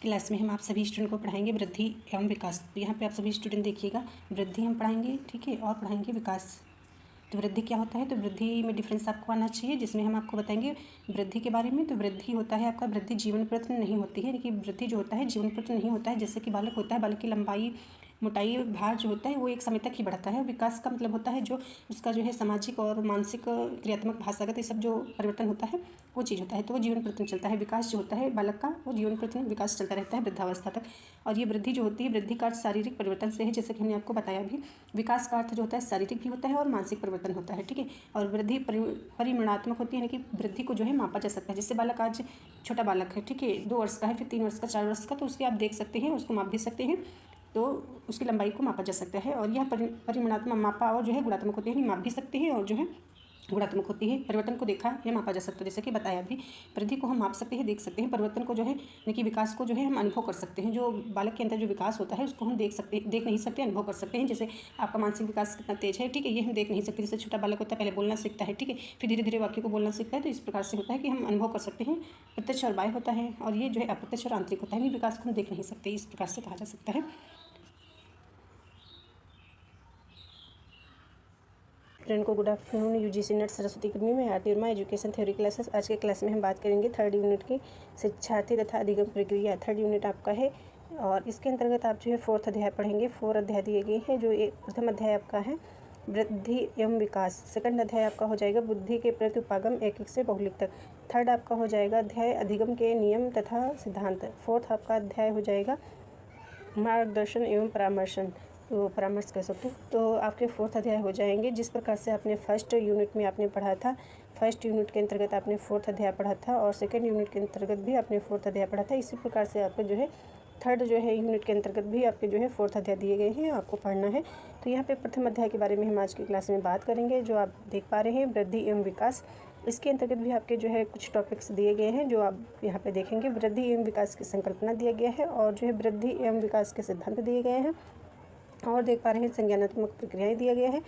Class में हम आप सभी स्टूडेंट को पढ़ाएंगे वृद्धि एवं विकास। तो यहाँ पे आप सभी स्टूडेंट देखिएगा, वृद्धि हम पढ़ाएंगे, ठीक है, और पढ़ाएंगे विकास। तो वृद्धि क्या होता है, तो वृद्धि में डिफरेंस आपको आना चाहिए, जिसमें हम आपको बताएंगे वृद्धि के बारे में। तो वृद्धि होता है आपका, वृद्धि जीवन प्रति नहीं होती है, यानी कि वृद्धि जो होता है जीवन प्रति नहीं होता है। जैसे कि बालक होता है, बालक की लंबाई, मोटाई, भार जो होता है वो एक समय तक ही बढ़ता है। विकास का मतलब होता है जो उसका जो है सामाजिक और मानसिक, क्रियात्मक, भाषागत, ये सब जो परिवर्तन होता है वो चीज़ होता है, तो वो जीवन प्रति चलता है। विकास जो होता है बालक का, वो जीवन प्रति विकास चलता रहता है वृद्धावस्था तक। और ये वृद्धि जो होती है, वृद्धि का अर्थ शारीरिक परिवर्तन से है, जैसे कि हमने आपको बताया भी। विकास का अर्थ जो होता है शारीरिक भी होता है और मानसिक परिवर्तन होता है, ठीक है। और वृद्धि परिमाणात्मक होती है, यानी कि वृद्धि को जो है मापा जा सकता है। जैसे बालक आज छोटा बालक है, ठीक है, 2 वर्ष का है, फिर 3 वर्ष का, 4 वर्ष का, तो उसके आप देख सकते हैं, उसको माप भी सकते हैं, तो उसकी लंबाई को मापा जा सकता है। और यह परिमाणात्मक मापा और जो है गुणात्मक होती है, यानी माप भी सकते हैं और जो है गुणात्मक होती है। परिवर्तन को देखा या मापा जा सकता है, जैसे कि बताया भी। वृद्धि को हम माप सकते हैं, देख सकते हैं। परिवर्तन को जो है, यानी कि विकास को जो है हम अनुभव कर सकते हैं। जो बालक के अंदर जो विकास होता है उसको हम देख नहीं सकते, अनुभव कर सकते हैं। जैसे आपका मानसिक विकास कितना तेज है, ठीक है, ये हम देख नहीं सकते। जैसे छोटा बालक होता है, पहले बोलना सीखता है, ठीक है, फिर धीरे धीरे वाक्य को बोलना सीखता है। तो इस प्रकार से होता है कि हम अनुभव कर सकते हैं। प्रत्यक्ष और बाह्य होता है, और ये जो है अप्रत्यक्ष और आंतरिक होता है, यानी विकास को हम देख नहीं सकते, इस प्रकार से कहा जा सकता है। फ्रेंड को good afternoon. UGC net Saraswati academy में आरती वर्मा एजुकेशन थ्योरी क्लासेस। आज के क्लास में हम बात करेंगे 3rd यूनिट की शिक्षार्थी तथा अधिगम प्रक्रिया। 3rd यूनिट आपका है, और इसके अंतर्गत आप जो है 4th अध्याय पढ़ेंगे। 4 अध्याय दिए गए हैं, जो प्रथम अध्याय आपका है वृद्धि एवं विकास। सेकंड अध्याय आपका हो जाएगा बुद्धि के प्रति उपागम 1 से बहुलिक तक। 3rd आपका हो जाएगा अध्याय अधिगम के नियम तथा सिद्धांत। 4th आपका अध्याय हो जाएगा मार्गदर्शन एवं परामर्शन, तो परामर्श कह सकते हो। तो आपके 4th अध्याय हो जाएंगे। जिस प्रकार से आपने 1st यूनिट में आपने पढ़ा था, 1st यूनिट के अंतर्गत आपने 4th अध्याय पढ़ा था, और 2nd यूनिट के अंतर्गत भी आपने 4th अध्याय पढ़ा था। इसी प्रकार से आपको जो है 3rd जो है यूनिट के अंतर्गत भी आपके जो है 4th अध्याय दिए गए हैं, आपको पढ़ना है। तो यहाँ पे प्रथम अध्याय के बारे में हम आज की क्लास में बात करेंगे। जो आप देख पा रहे हैं वृद्धि एवं विकास, इसके अंतर्गत भी आपके जो है कुछ टॉपिक्स दिए गए हैं, जो आप यहाँ पे देखेंगे। वृद्धि एवं विकास की संकल्पना दिया गया है, और जो है वृद्धि एवं विकास के सिद्धांत दिए गए हैं, और देख पा रहे हैं संज्ञानात्मक प्रक्रियाएं दिया गया है,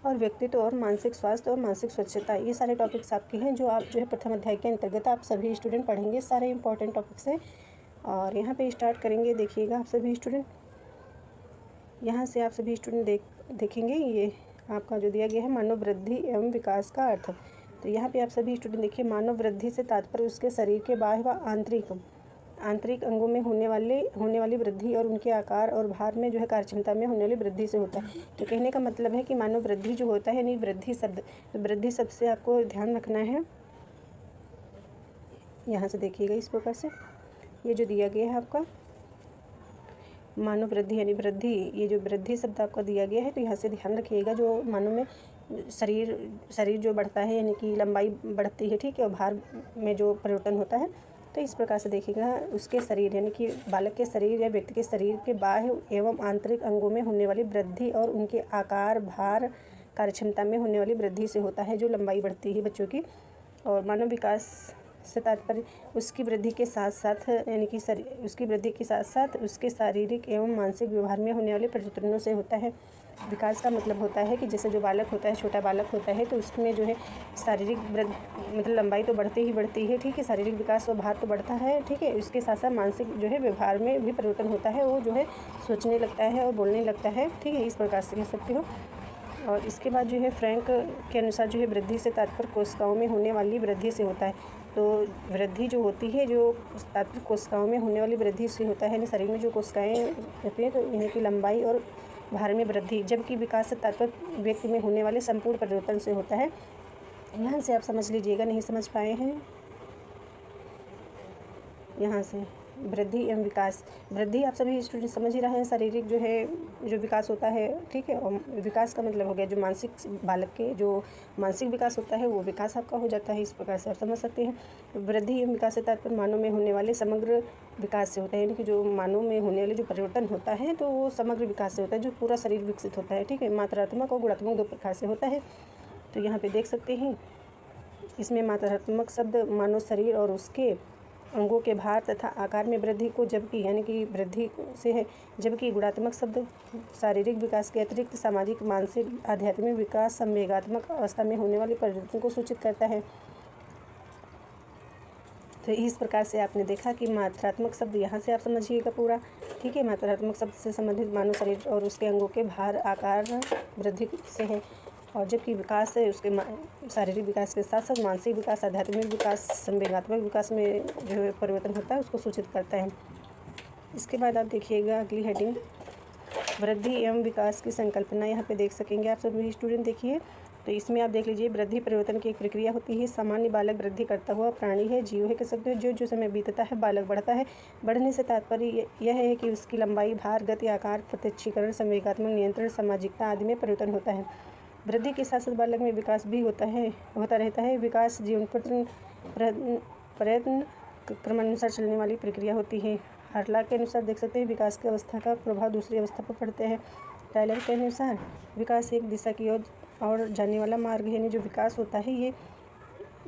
और व्यक्तित्व और मानसिक स्वास्थ्य और मानसिक स्वच्छता, ये सारे टॉपिक्स आपके हैं, जो आप जो है प्रथम अध्याय के अंतर्गत आप सभी स्टूडेंट पढ़ेंगे। सारे इंपॉर्टेंट टॉपिक्स हैं, और यहाँ पे स्टार्ट करेंगे। देखिएगा आप सभी स्टूडेंट, यहाँ से आप सभी स्टूडेंट देखेंगे। ये आपका जो दिया गया है मानव वृद्धि एवं विकास का अर्थ। तो यहाँ पे आप सभी स्टूडेंट देखिए, मानव वृद्धि से तात्पर्य उसके शरीर के बाह्य व आंतरिक अंगों में होने वाली वृद्धि, और उनके आकार और भार में जो है कार्यक्षमता में होने वाली वृद्धि से होता है। तो कहने का मतलब है कि मानव वृद्धि जो होता है, यानी वृद्धि शब्द, तो वृद्धि शब्द से आपको ध्यान रखना है। यहाँ से देखिएगा इस प्रकार से, ये जो दिया गया है आपका मानव वृद्धि यानी वृद्धि, ये जो वृद्धि शब्द आपका दिया गया है, तो यहाँ से ध्यान रखिएगा। जो मानव में शरीर जो बढ़ता है, यानी कि लंबाई बढ़ती है, ठीक है, और भार में जो परिवर्तन होता है, तो इस प्रकार से देखिएगा उसके शरीर, यानी कि बालक के शरीर या व्यक्ति के शरीर के बाह्य एवं आंतरिक अंगों में होने वाली वृद्धि, और उनके आकार, भार, कार्यक्षमता में होने वाली वृद्धि से होता है, जो लंबाई बढ़ती है बच्चों की। और मानव विकास से तात्पर्य उसकी वृद्धि के साथ साथ, यानी कि उसकी वृद्धि के साथ साथ उसके शारीरिक एवं मानसिक व्यवहार में होने वाले परिवर्तनों से होता है। विकास का मतलब होता है कि जैसे जो बालक होता है, छोटा बालक होता है, तो उसमें जो है शारीरिक मतलब लंबाई तो बढ़ती है, ठीक है, शारीरिक विकास और भार तो बढ़ता है, ठीक है, उसके साथ साथ मानसिक जो है व्यवहार में भी परिवर्तन होता है। वो जो है सोचने लगता है और बोलने लगता है, ठीक है, इस प्रकार से कह सकते हो। और इसके बाद जो है फ्रैंक के अनुसार जो है वृद्धि से तात्पर्य कोशिकाओं में होने वाली वृद्धि से होता है। तो वृद्धि जो होती है, जो तात्पर्य कोशिकाओं में होने वाली वृद्धि से होता है, यानी शरीर में जो कोशिकाएँ होती हैं, तो इन्हीं की लंबाई और भार में वृद्धि। जबकि विकास से तात्पर्य व्यक्ति में होने वाले संपूर्ण परिवर्तन से होता है। यहाँ से आप समझ लीजिएगा, नहीं समझ पाए हैं, यहाँ से वृद्धि एवं विकास। वृद्धि आप सभी स्टूडेंट समझ ही रहे हैं, शारीरिक जो है जो विकास होता है, ठीक है, और विकास का मतलब हो गया जो मानसिक, बालक के जो मानसिक विकास होता है, वो विकास आपका हो जाता है। इस प्रकार से आप समझ सकते हैं। वृद्धि एवं विकास से तात्पर्य मानव में होने वाले समग्र विकास से होता है, यानी कि जो मानव में होने वाले जो परिवर्तन होता है, तो वो समग्र विकास से होता है, जो पूरा शरीर विकसित होता है, ठीक है। मात्रात्मक और गुणात्मक 2 प्रकार से होता है। तो यहाँ पे देख सकते हैं, इसमें मात्रात्मक शब्द मानव शरीर और उसके अंगों के भार तथा आकार में वृद्धि को, जबकि यानी कि वृद्धि से है, जबकि गुणात्मक शब्द शारीरिक विकास के अतिरिक्त सामाजिक, मानसिक, आध्यात्मिक विकास, संवेगात्मक अवस्था में होने वाले परिवर्तन को सूचित करता है। तो इस प्रकार से आपने देखा कि मात्रात्मक शब्द यहाँ से आप समझिएगा पूरा, ठीक है। मात्रात्मक शब्द से संबंधित मानव शरीर और उसके अंगों के भार, आकार, वृद्धि से है। और जबकि विकास है उसके शारीरिक विकास के साथ साथ मानसिक विकास, आध्यात्मिक विकास, संवेगात्मक विकास में जो परिवर्तन होता है उसको सूचित करता है। इसके बाद आप देखिएगा अगली हेडिंग, वृद्धि एवं विकास की संकल्पना यहाँ पे देख सकेंगे आप सभी स्टूडेंट। देखिए तो इसमें आप देख लीजिए, वृद्धि परिवर्तन की एक प्रक्रिया होती है। सामान्य बालक वृद्धि करता हुआ प्राणी है, जीव है, कह सकते हो। जो जो समय बीतता है बालक बढ़ता है। बढ़ने से तात्पर्य यह है कि उसकी लंबाई, भार, गति, आकार, प्रत्यक्षीकरण, संवेगात्मक नियंत्रण, सामाजिकता आदि में परिवर्तन होता है। वृद्धि के साथ साथ बालक में विकास भी होता रहता है। विकास जीवन प्रयत्न क्रमानुसार चलने वाली प्रक्रिया होती है। हार्टलॉक के अनुसार देख सकते हैं विकास की अवस्था का प्रभाव दूसरी अवस्था पर पड़ते हैं। टायलर के अनुसार विकास एक दिशा की ओर जाने वाला मार्ग है, यानी जो विकास होता है ये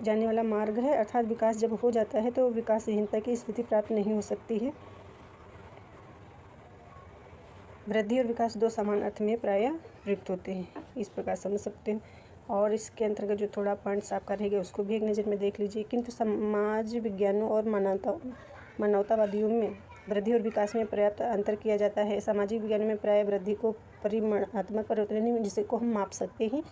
जाने वाला मार्ग है, अर्थात विकास जब हो जाता है तो विकासहीनता की स्थिति प्राप्त नहीं हो सकती है। वृद्धि और विकास दो समान अर्थ में प्रायः प्रयुक्त होते हैं, इस प्रकार समझ सकते हो। और इसके अंतर्गत जो थोड़ा पॉइंट्स आपका रहेगा उसको भी एक नज़र में देख लीजिए। किंतु समाज विज्ञानों और मानवतावादियों में वृद्धि और विकास में पर्याप्त अंतर किया जाता है। सामाजिक विज्ञान में प्राय वृद्धि को परिमाणात्मक परिवर्तन जिसको हम माप सकते हैं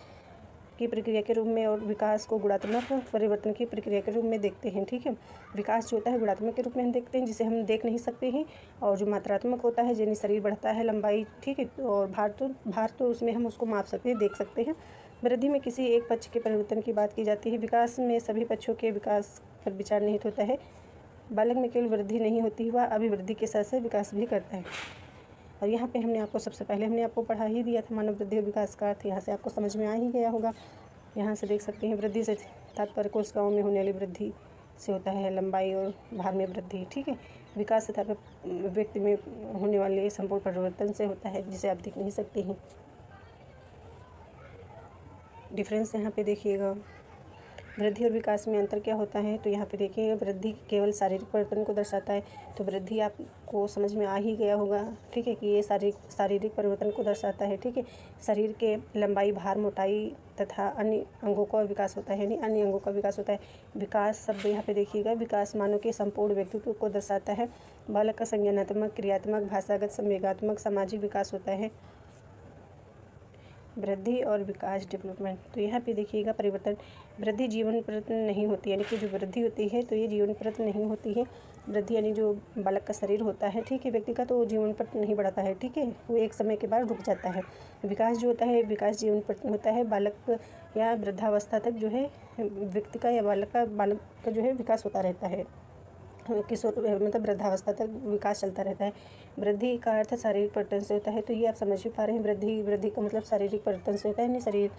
की प्रक्रिया के रूप में, और विकास को गुणात्मक परिवर्तन की प्रक्रिया के रूप में देखते हैं, ठीक है। विकास जो होता है गुणात्मक के रूप में हम देखते हैं, जिसे हम देख नहीं सकते हैं। और जो मात्रात्मक होता है, यानी शरीर बढ़ता है, लंबाई, ठीक है, और भार तो उसमें हम उसको माप सकते हैं, देख सकते हैं। वृद्धि में किसी एक पक्ष के परिवर्तन की बात की जाती है। विकास में सभी पक्षों के विकास पर विचार निहित होता है। बालक में केवल वृद्धि नहीं होती, वह अभिवृद्धि के साथ साथ विकास भी करता है। और यहाँ पे सबसे पहले हमने आपको पढ़ा ही दिया था मानव वृद्धि और विकास का अर्थ, यहाँ से आपको समझ में आ ही गया होगा। यहाँ से देख सकते हैं वृद्धि से तात्पर्य कोशिकाओं में होने वाली वृद्धि से होता है, लंबाई और भार में वृद्धि, ठीक है। विकास से तात्पर्य व्यक्ति में होने वाले संपूर्ण परिवर्तन से होता है, जिसे आप देख नहीं सकते हैं। डिफरेंस यहाँ पे देखिएगा, वृद्धि और विकास में अंतर क्या होता है। तो यहाँ पे देखिए, वृद्धि केवल शारीरिक परिवर्तन को दर्शाता है, तो वृद्धि आपको समझ में आ ही गया होगा, ठीक है, कि ये शारीरिक परिवर्तन को दर्शाता है, ठीक है। शरीर के लंबाई, भार, मोटाई तथा अन्य अंगों का विकास होता है, यानी अन्य अंगों का विकास होता है। विकास शब्द यहाँ पे देखिएगा, विकास मानव के संपूर्ण व्यक्तित्व को दर्शाता है। बालक का संज्ञानात्मक, क्रियात्मक, भाषागत, संवेगात्मक, सामाजिक विकास होता है। वृद्धि और विकास, डेवलपमेंट, तो यहाँ पे देखिएगा परिवर्तन, वृद्धि जीवन प्रत नहीं होती, यानी कि जो वृद्धि होती है तो ये जीवन प्रत नहीं होती है। वृद्धि यानी जो बालक का शरीर होता है, ठीक है, व्यक्ति का, तो जीवन प्रत नहीं बढ़ाता है, ठीक है, वो एक समय के बाद रुक जाता है। विकास जो होता है, विकास जीवन प्रत होता है, बालक या वृद्धावस्था तक जो है व्यक्ति का या बालक का जो है विकास होता रहता है। किशोर मतलब वृद्धावस्था तक विकास चलता रहता है। वृद्धि का अर्थ शारीरिक परिवर्तन से होता है, तो ये आप समझ भी पा रहे हैं, वृद्धि का मतलब शारीरिक परिवर्तन से होता है, नहीं शरीर।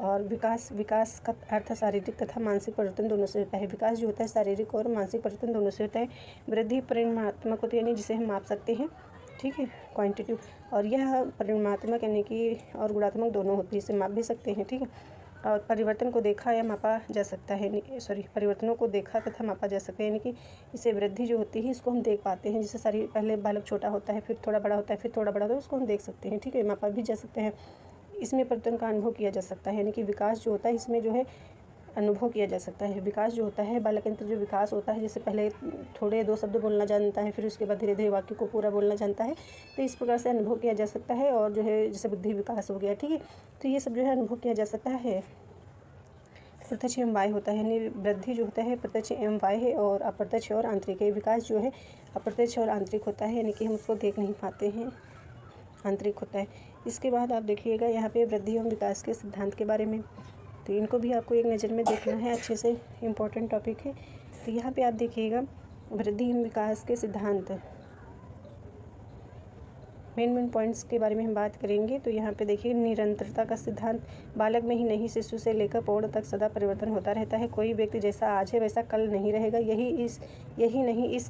और विकास का अर्थ शारीरिक तथा मानसिक परिवर्तन दोनों से होता है। विकास जो होता है शारीरिक और मानसिक परिवर्तन दोनों से होता है। वृद्धि परिमाणात्मक होती है, यानी जिसे हम माप सकते हैं, ठीक है, क्वांटिटिव, और यह परिमाणात्मक यानी कि और गुणात्मक दोनों होती है, इसे माप भी सकते हैं, ठीक है। और परिवर्तन को देखा या मापा जा सकता है, परिवर्तनों को देखा तथा मापा जा सकता है, यानी कि इसे वृद्धि जो होती है इसको हम देख पाते हैं। जैसे शरीर पहले बालक छोटा होता है, फिर थोड़ा बड़ा होता है, फिर थोड़ा बड़ा होता है, उसको हम देख सकते हैं, ठीक है, मापा भी जा सकते हैं। इसमें परिवर्तन का अनुभव किया जा सकता है, यानी कि विकास जो होता है इसमें जो है अनुभव किया जा सकता है। विकास जो होता है बालक के अंदर जो विकास होता है, जैसे पहले थोड़े 2 शब्द बोलना जानता है, फिर उसके बाद धीरे धीरे वाक्य को पूरा बोलना जानता है, तो इस प्रकार से अनुभव किया जा सकता है। और जो है जैसे बुद्धि विकास हो गया, ठीक है, तो ये सब जो है अनुभव किया जा सकता है। प्रत्यक्ष एवं बाह्य होता है, यानी वृद्धि जो होता है प्रत्यक्ष एवं बाह्य है, और अप्रत्यक्ष और आंतरिक है। विकास जो है अप्रत्यक्ष और आंतरिक होता है, यानी कि हम उसको देख नहीं पाते हैं, आंतरिक होता है। इसके बाद आप देखिएगा यहाँ पे वृद्धि एवं विकास के सिद्धांत के बारे में, तो इनको भी आपको एक नज़र में देखना है, अच्छे से इम्पोर्टेंट टॉपिक है। तो यहाँ पे आप देखिएगा वृद्धि एवं विकास के सिद्धांत, मेन पॉइंट्स के बारे में हम बात करेंगे। तो यहाँ पे देखिए, निरंतरता का सिद्धांत, बालक में ही नहीं शिशु से लेकर प्रौढ़ तक सदा परिवर्तन होता रहता है। कोई व्यक्ति जैसा आज है वैसा कल नहीं रहेगा। यही नहीं इस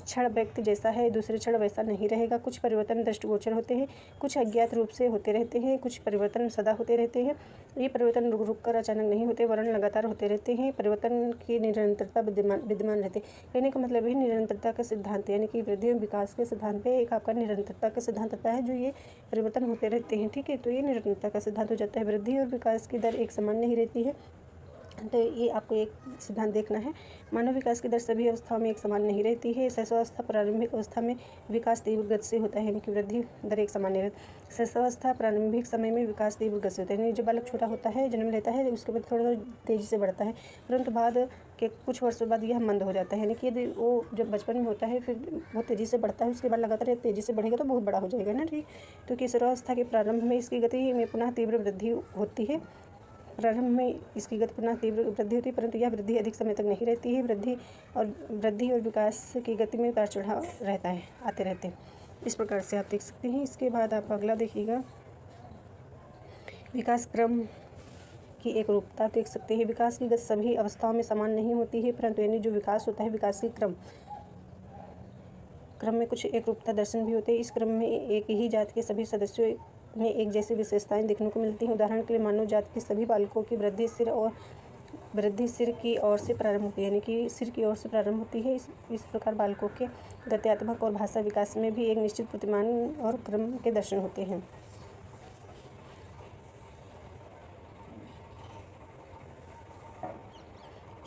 क्षण व्यक्ति जैसा है दूसरे क्षण वैसा नहीं रहेगा। कुछ परिवर्तन दृष्टिगोचर होते हैं, कुछ अज्ञात रूप से होते रहते हैं, कुछ परिवर्तन सदा होते रहते हैं। ये परिवर्तन रुक कर अचानक नहीं होते, वरन लगातार होते रहते हैं। परिवर्तन की निरंतरता विद्यमान रहती है। कहने का मतलब है निरंतरता का सिद्धांत, यानी कि वृद्धि और विकास के सिद्धांत पे एक आपका निरंतरता का सिद्धांत आता है, जो ये परिवर्तन होते रहते हैं, ठीक है। तो ये निरंतरता का सिद्धांत हो जाता है। वृद्धि और विकास की दर एक समान नहीं रहती है। तो ये आपको एक सिद्धांत देखना है। मानव विकास की दर सभी अवस्थाओं में एक समान नहीं रहती है। शैशवावस्था प्रारंभिक अवस्था में विकास तीव्र गति से होता है, यानी कि वृद्धि दर एक समान नहीं रहती। शैशवावस्था प्रारंभिक समय में विकास तीव्र गति से होता है, यानी जो बालक छोटा होता है, जन्म लेता है, उसके बाद थोड़ा तेज़ी से बढ़ता है, परंतु बाद के कुछ वर्षों बाद यह मंद हो जाता है। यानी कि यदि वो जब बचपन में होता है फिर बहुत तेज़ी से बढ़ता है, उसके बाद लगातार तेज़ी से बढ़ेगा तो बहुत बड़ा हो जाएगा ना, ठीक। तो किशोरावस्था के प्रारंभ में इसकी गति में पुनः तीव्र वृद्धि होती है। प्रारंभ में इसकी गति पुनः तीव्र वृद्धि होती है, परंतु यह वृद्धि अधिक समय तक नहीं रहती है। वृद्धि और विकास की गति में उतार चढ़ाव रहता है, आते रहते हैं। इस प्रकार से आप देख सकते हैं। इसके बाद आप अगला देखिएगा, विकास क्रम की एक रूपता देख सकते हैं। विकास की गति सभी अवस्थाओं में समान नहीं होती है, परंतु यानी जो विकास होता है, विकास के क्रम में कुछ एक रूपता दर्शन भी होते हैं। इस क्रम में एक ही जाति के सभी सदस्यों में एक जैसी विशेषताएं देखने को मिलती हैं। उदाहरण के लिए मानव जाति के सभी बालकों की वृद्धि सिर की ओर से प्रारंभ होती है, यानी कि सिर की ओर से प्रारंभ होती है। इस प्रकार बालकों के गत्यात्मक और भाषा विकास में भी एक निश्चित प्रतिमान और क्रम के दर्शन होते हैं।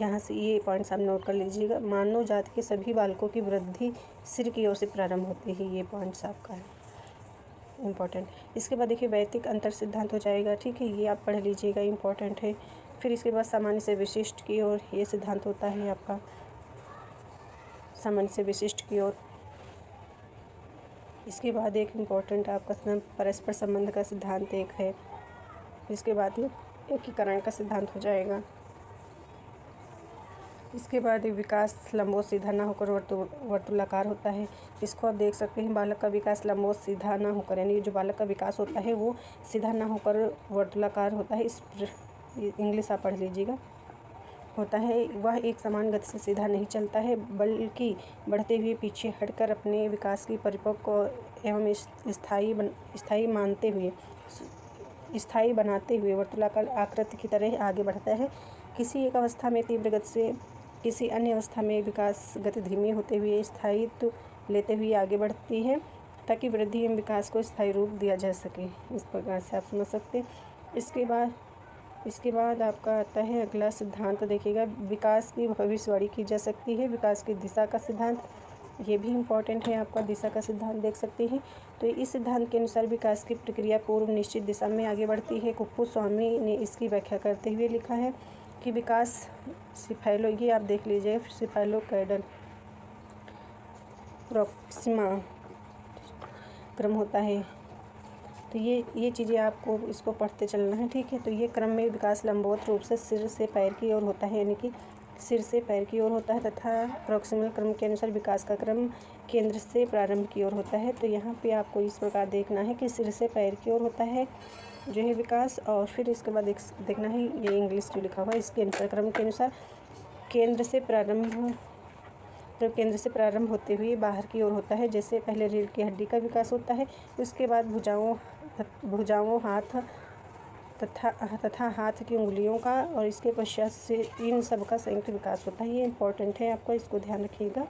यहाँ से ये पॉइंट्स आप नोट कर लीजिएगा। मानव जाति के सभी बालकों की वृद्धि सिर की ओर से प्रारंभ होती है, ये पॉइंट्स आपका है इम्पॉर्टेंट। इसके बाद देखिए वैयक्तिक अंतर सिद्धांत हो जाएगा, ठीक है, ये आप पढ़ लीजिएगा, इम्पॉर्टेंट है। फिर इसके बाद सामान्य से विशिष्ट की ओर ये सिद्धांत होता है आपका, सामान्य से विशिष्ट की ओर। इसके बाद एक इम्पॉर्टेंट आपका परस्पर संबंध का सिद्धांत एक है। इसके बाद एकीकरण का सिद्धांत हो जाएगा। इसके बाद विकास लंबवत सीधा ना होकर वर्तुलाकार होता है। इसको आप देख सकते हैं, बालक का विकास लंबवत सीधा ना होकर, यानी जो बालक का विकास होता है वो सीधा ना होकर वर्तुलाकार होता है। इस इंग्लिश आप पढ़ लीजिएगा। होता है वह एक समान गति से सीधा नहीं चलता है, बल्कि बढ़ते हुए पीछे हटकर अपने विकास की परिपक्व एवं स्थायी बनाते हुए वर्तुलाकार आकृति की तरह आगे बढ़ता है। किसी एक अवस्था में तीव्र गति से, किसी अन्य अवस्था में विकास गति धीमी होते हुए स्थायित्व लेते हुए आगे बढ़ती है, ताकि वृद्धि एवं विकास को स्थायी रूप दिया जा सके। इस प्रकार से आप समझ सकते हैं। इसके बाद आपका आता है अगला सिद्धांत, देखिएगा विकास की भविष्यवाणी की जा सकती है। विकास की दिशा का सिद्धांत, ये भी इम्पॉर्टेंट है आपका, दिशा का सिद्धांत देख सकते हैं। तो इस सिद्धांत के अनुसार विकास की प्रक्रिया पूर्व निश्चित दिशा में आगे बढ़ती है। कुप्पुस्वामी ने इसकी व्याख्या करते हुए लिखा है कि विकास ये आप देख लीजिए, सिफालोकैडल प्रॉक्सिमा क्रम होता है। तो ये चीज़ें आपको इसको पढ़ते चलना है, ठीक है। तो ये क्रम में विकास लंबवत रूप से सिर से पैर की ओर होता है, यानी कि सिर से पैर की ओर होता है, तथा प्रॉक्सिमल क्रम के अनुसार विकास का क्रम केंद्र से प्रारंभ की ओर होता है। तो यहाँ पे आपको इस प्रकार देखना है कि सिर से पैर की ओर होता है जो है विकास, और फिर इसके बाद देखना है ये इंग्लिश जो लिखा हुआ है इसके अनुसार क्रम के अनुसार केंद्र से प्रारंभ होते हुए बाहर की ओर होता है। जैसे पहले रीढ़ की हड्डी का विकास होता है, उसके बाद भुजाओं हाथ तथा हाथ की उंगलियों का, और इसके पश्चात से इन सब का संयुक्त विकास होता है। ये इम्पोर्टेंट है आपको, इसको ध्यान रखिएगा।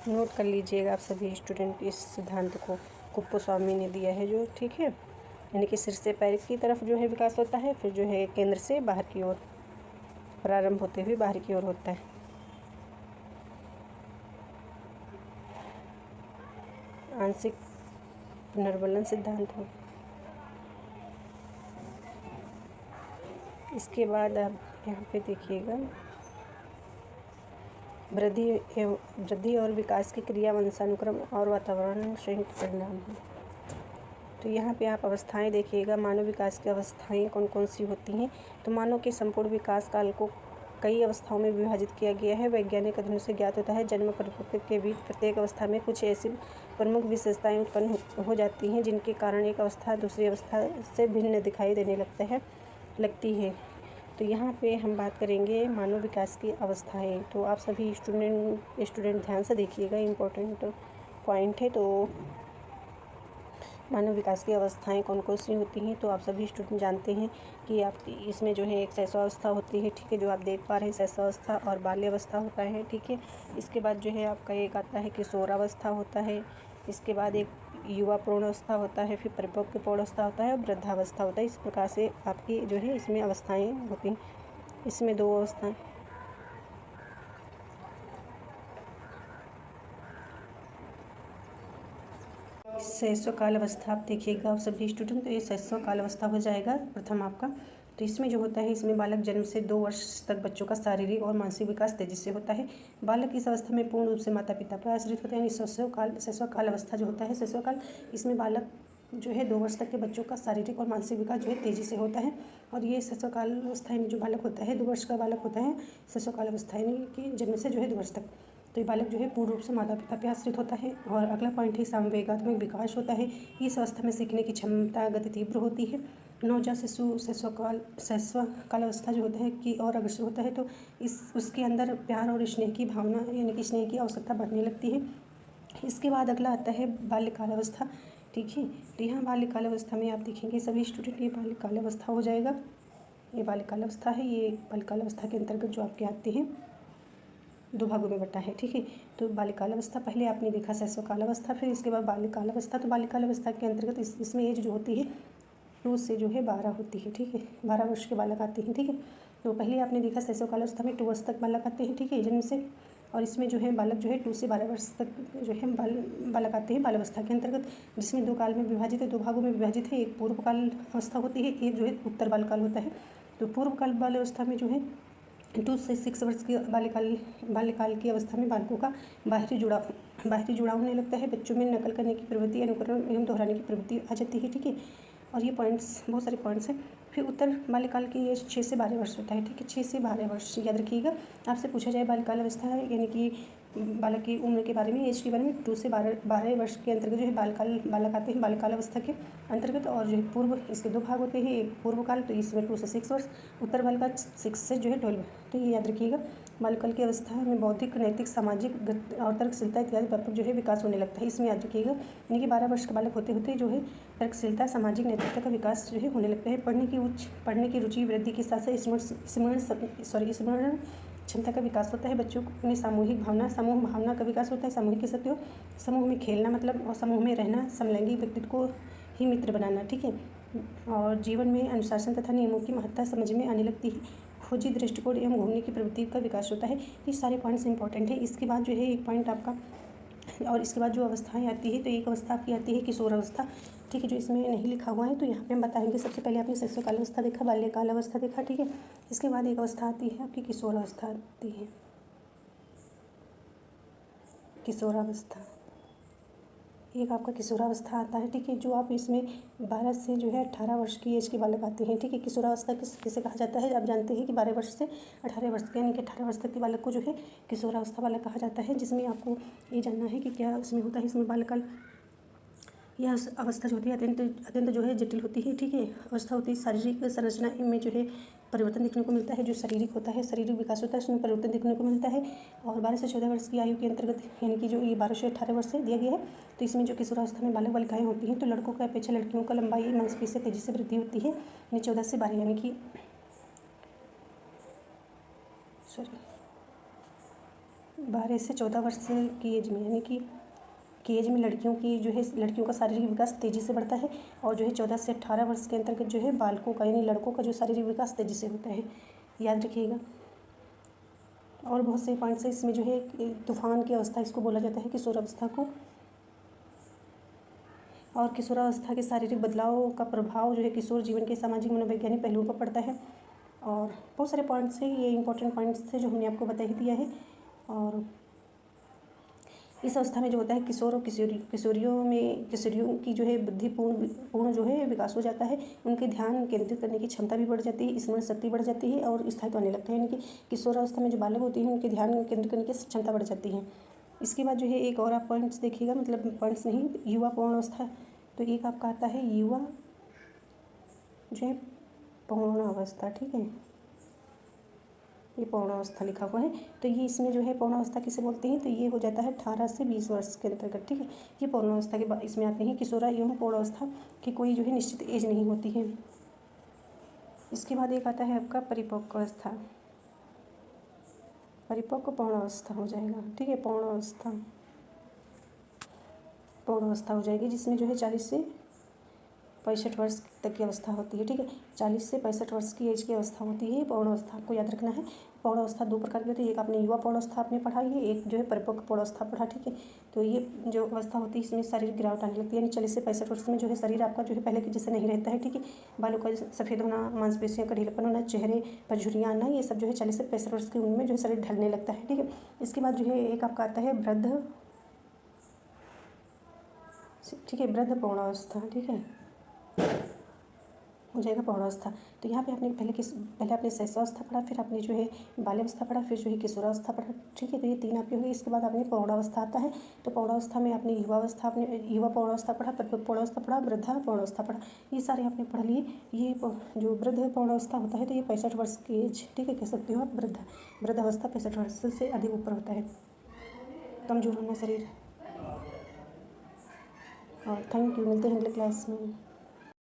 नोट कर लीजिएगा आप सभी स्टूडेंट इस सिद्धांत को, कुप्पुस्वामी ने दिया है जो, ठीक है। यानी कि सिर से पैर की तरफ जो है विकास होता है, फिर जो है केंद्र से बाहर की ओर प्रारंभ होते हुए बाहर की ओर होता है। आंशिक पुनर्बलन सिद्धांत हो। इसके बाद आप यहाँ पे देखिएगा वृद्धि और विकास की क्रिया वंशानुक्रम और वातावरण संयुक्त परिणाम है। तो यहाँ पे आप अवस्थाएं देखिएगा, मानव विकास की अवस्थाएं कौन कौन सी होती हैं। तो मानव के संपूर्ण विकास काल को कई अवस्थाओं में विभाजित किया गया है। वैज्ञानिक अध्ययन से ज्ञात होता है जन्म परिपक्वता के बीच प्रत्येक अवस्था में कुछ ऐसी प्रमुख विशेषताएं उत्पन्न हो जाती हैं जिनके कारण एक अवस्था दूसरी अवस्था से भिन्न दिखाई देने लगती है। तो यहाँ पे हम बात करेंगे मानव विकास की अवस्थाएं। तो आप सभी स्टूडेंट ध्यान से देखिएगा, इम्पोर्टेंट पॉइंट है। तो मानव विकास की अवस्थाएं कौन कौन सी होती हैं, तो आप सभी स्टूडेंट जानते हैं कि आप इसमें जो है एक शैशवावस्था होती है, ठीक है, जो आप देख पा रहे हैं शैशवावस्था, और बाल्यावस्था होता है, ठीक है। इसके बाद जो है आपका एक आता है किशोरावस्था होता है। इसके बाद एक युवा पूर्णावस्था होता है, फिर परिपक्व पूर्णावस्था होता है और वृद्धावस्था होता है। इस प्रकार से आपकी जो है इसमें अवस्थाएं होती हैं। इसमें 2 अवस्थाएं शैशवकाल अवस्था आप देखिएगा आप सभी स्टूडेंट, तो ये शैशवकाल अवस्था हो जाएगा प्रथम आपका। तो इसमें जो होता है, इसमें बालक जन्म से 2 वर्ष तक बच्चों का शारीरिक और मानसिक विकास तेजी से होता है। बालक इस अवस्था में पूर्ण रूप से माता पिता पर आश्रित होते हैं। शैशवकाल अवस्था जो होता है, शैशवकाल, इसमें बालक जो है 2 वर्ष तक के बच्चों का शारीरिक और मानसिक विकास जो है तेजी से होता है। और ये शैशवकाल अवस्था में जो बालक होता है, 2 वर्ष का बालक होता है शैशवकाल अवस्था, यानी कि जन्म से जो है 2 वर्ष तक। तो ये बालक जो है पूर्ण रूप से माता पिता पर आश्रित होता है। और अगला पॉइंट है संवेगात्मक विकास होता है। इस अवस्था में सीखने की क्षमता गति तीव्र होती है। नवजात शिशु शैशवकाल अवस्था जो होता है कि और अग्रसर होता है, तो उसके अंदर प्यार और स्नेह की भावना, यानी कि स्नेह की आवश्यकता बढ़ने लगती है। इसके बाद अगला आता है बाल्यकाल अवस्था। ठीक है, तो यहाँ बाल्यकाल अवस्था में आप देखेंगे सभी स्टूडेंट, ये बाल्यकाल अवस्था हो जाएगा। ये बाल्यकाल अवस्था है। ये बाल्यकाल अवस्था के अंतर्गत जो आपके आते हैं 2 भागों में बटा है। ठीक है, तो बाल्यकाल अवस्था पहले आपने देखा शैशवकाल अवस्था, फिर इसके बाद बाल्यकाल अवस्था। तो बाल्यकाल अवस्था के अंतर्गत इसमें एज जो होती है 2 से जो है 12 होती है। ठीक है, 12 वर्ष के बालक आते हैं। ठीक है, तो पहले आपने देखा शैशवकाल अवस्था में 2 वर्ष तक बालक आते हैं। ठीक है, जन्म से। और इसमें जो है बालक जो है 2 से 12 वर्ष तक जो है बालक आते हैं बाल अवस्था के अंतर्गत, जिसमें 2 काल में विभाजित है, 2 भागों में विभाजित है। एक पूर्व काल अवस्था होती है, एक जो है उत्तर बालकाल होता है। तो पूर्व काल बाल अवस्था में जो है 2 से 6 वर्ष की बाल्यकाल की अवस्था में बालकों का बाहरी जुड़ाव होने लगता है। बच्चों में नकल करने की प्रवृत्ति, अनुकरण एवं दोहराने की प्रवृत्ति आ जाती है। ठीक है, और ये पॉइंट्स, बहुत सारे पॉइंट्स हैं। फिर उत्तर बाल्यकाल की एज 6 से 12 वर्ष होता है। ठीक है, 6 से 12 वर्ष याद रखिएगा। आपसे पूछा जाए बाल्यकाल अवस्था है यानी कि बालक की उम्र के बारे में, एज के बारे में, 2 से 12 वर्ष के अंतर्गत जो है बालक आते हैं बाल्यकाल अवस्था के अंतर्गत। और जो है पूर्व, इसके 2 भाग होते हैं, एक पूर्व काल, तो इसमें 2 से 6 वर्ष, उत्तर बालकाल 6 से जो है 12। तो ये याद रखिएगा। बाल्यकाल की अवस्था में बौद्धिक, नैतिक, सामाजिक और तर्कशीलता इत्यादि व्यापक जो है विकास होने लगता है। इसमें याद रखिएगा, यानी कि 12 वर्ष का बालक होते होते जो है तर्कशीलता, सामाजिक नैतिकता का विकास जो है होने लगता है। पढ़ने की रुचि वृद्धि के साथ साथ स्मरण क्षमता का विकास होता है। बच्चों में समूह भावना का विकास होता है। सामूहिक सत्यों, समूह में खेलना मतलब, और समूह में रहना, समलैंगिक व्यक्तित्व को ही मित्र बनाना। ठीक है, और जीवन में अनुशासन तथा नियमों की महत्ता समझ में आने लगती है। खोजी दृष्टिकोण एवं घूमने की प्रवृत्ति का विकास होता है। ये सारे पॉइंट्स इंपॉर्टेंट है। इसके बाद जो है एक पॉइंट आपका, और इसके बाद जो अवस्थाएं आती है, तो एक अवस्था आपकी आती है किशोर अवस्था। ठीक है, जो इसमें नहीं लिखा हुआ है तो यहाँ पे हम बताएंगे। सबसे पहले आपने शैशवकाल अवस्था देखा, बाल्यकाल अवस्था देखा। ठीक है, इसके बाद एक अवस्था आती है आपकी किशोर अवस्था आती है, किशोरावस्था। एक आपका किशोरावस्था आता है। ठीक है, जो आप इसमें 12 से जो है 18 वर्ष की एज के बालक आते हैं। ठीक है, किशोरावस्था किसे कहा जाता है, आप जानते हैं कि 12 वर्ष से 18 वर्ष तक, यानी कि 18 वर्ष तक के बालक को जो है किशोरावस्था बालक कहा जाता है। जिसमें आपको ये जानना है कि क्या इसमें होता है। इसमें बालकाल, यह अवस्था जो होती है अत्यंत जो है जटिल होती है। ठीक है, अवस्था होती है, शारीरिक संरचना में जो है परिवर्तन देखने को मिलता है। जो शारीरिक होता है, शारीरिक विकास होता है, उसमें परिवर्तन देखने को मिलता है। और 12 से 14 वर्ष की आयु के अंतर्गत, यानी कि जो ये 12 से 18 वर्ष से दिया गया है, तो इसमें जो किशोरावस्था में बालक बालिकाएँ होती हैं, तो लड़कों की अपेक्षा लड़कियों का लंबाई, मांसपेशियाँ तेजी से वृद्धि होती है। यानी 14 से 12, यानी कि 12 से 14 वर्ष की एज में, यानी कि एज में लड़कियों का शारीरिक विकास तेज़ी से बढ़ता है। और जो है 14 से 18 वर्ष के अंतर्गत जो है बालकों का, यानी लड़कों का जो शारीरिक विकास तेज़ी से होता है, याद रखिएगा। और बहुत से पॉइंट्स है इसमें, जो है तूफान की अवस्था इसको बोला जाता है, किशोरावस्था को। और किशोरावस्था के शारीरिक बदलाव का प्रभाव जो है किशोर जीवन के सामाजिक मनोवैज्ञानिक पहलुओं पर पड़ता है। और बहुत सारे पॉइंट्स हैं, ये इंपॉर्टेंट पॉइंट्स थे जो हमने आपको बता ही दिया है। और इस अवस्था में जो होता है किशोर और किशोरियों की जो है बुद्धिपूर्ण जो है विकास हो जाता है। उनके ध्यान केंद्रित करने की क्षमता भी बढ़ जाती है, स्मरण शक्ति बढ़ जाती है और स्थायित्व आने लगता है। यानी कि किशोरावस्था में जो बालक होते हैं उनके ध्यान केंद्रित करने की क्षमता बढ़ जाती है। इसके बाद जो है एक और आप पॉइंट्स देखिएगा, मतलब पॉइंट्स नहीं, युवा पूर्णावस्था। तो एक आपका आता है युवा जो है पूर्णावस्था। ठीक है, ये पूर्णावस्था लिखा हुआ है। तो ये इसमें जो है पूर्णावस्था किसे बोलते हैं, तो ये हो जाता है 18 से 20 वर्ष के अंतर्गत। ठीक है, ये पूर्णावस्था के बाद इसमें आते हैं किशोरा एवं पूर्णावस्था की कोई जो है निश्चित एज नहीं होती है। इसके बाद एक आता है आपका परिपक्व अवस्था, परिपक्व पूर्णावस्था हो जाएगा। ठीक है, पौणावस्था हो जाएगी, जिसमें जो है 40 से 65 वर्ष तक की अवस्था होती है। ठीक है, 40 से 65 वर्ष की एज की अवस्था होती है पौणावस्था, आपको याद रखना है। पौणावस्था 2 प्रकार की होती है, एक आपने युवा पौणावस्था आपने पढ़ा है, एक जो है परिपक्व पौणावस्था पढ़ा। ठीक है, तो ये जो अवस्था होती है इसमें शारीरिक गिरावट आने लगती है, यानी 40 से 65 वर्ष में जो है शरीर आपका जो है पहले के जैसे नहीं रहता है। ठीक है, बालों का सफ़ेद होना, मांसपेशियों का ढीलापन होना, चेहरे पर झुर्रियाँ आना, ये सब जो है 40 से 65 वर्ष की उम्र में जो है शरीर ढलने लगता है। ठीक है, इसके बाद जो है एक आपका आता है वृद्ध, ठीक है, वृद्ध पौणावस्था। ठीक है, हो जाएगा पौणावस्था। तो यहाँ पे आपने पहले आपने शैशवावस्था पढ़ा, फिर आपने जो है बाल्यावस्था पढ़ा, फिर जो है किशोरावस्था पढ़ा। ठीक है, तो ये 3 आपकी हो गई। इसके बाद आपने पौणावस्था आता है, तो पौणावस्था में आपने युवा पौणावस्था पढ़ा, परिपक्व पौणावस्था पढ़ा, वृद्धा पौणावस्था पढ़ा, ये सारे आपने पढ़ लिए। ये जो वृद्ध पौणावस्था होता है तो ये 65 वर्ष की एज, ठीक है, कह सकते हो आप। वृद्धावस्था 65 वर्ष से अधिक ऊपर होता है, कमजोर होना शरीर। और थैंक यू, मिलते हैं अगले क्लास में।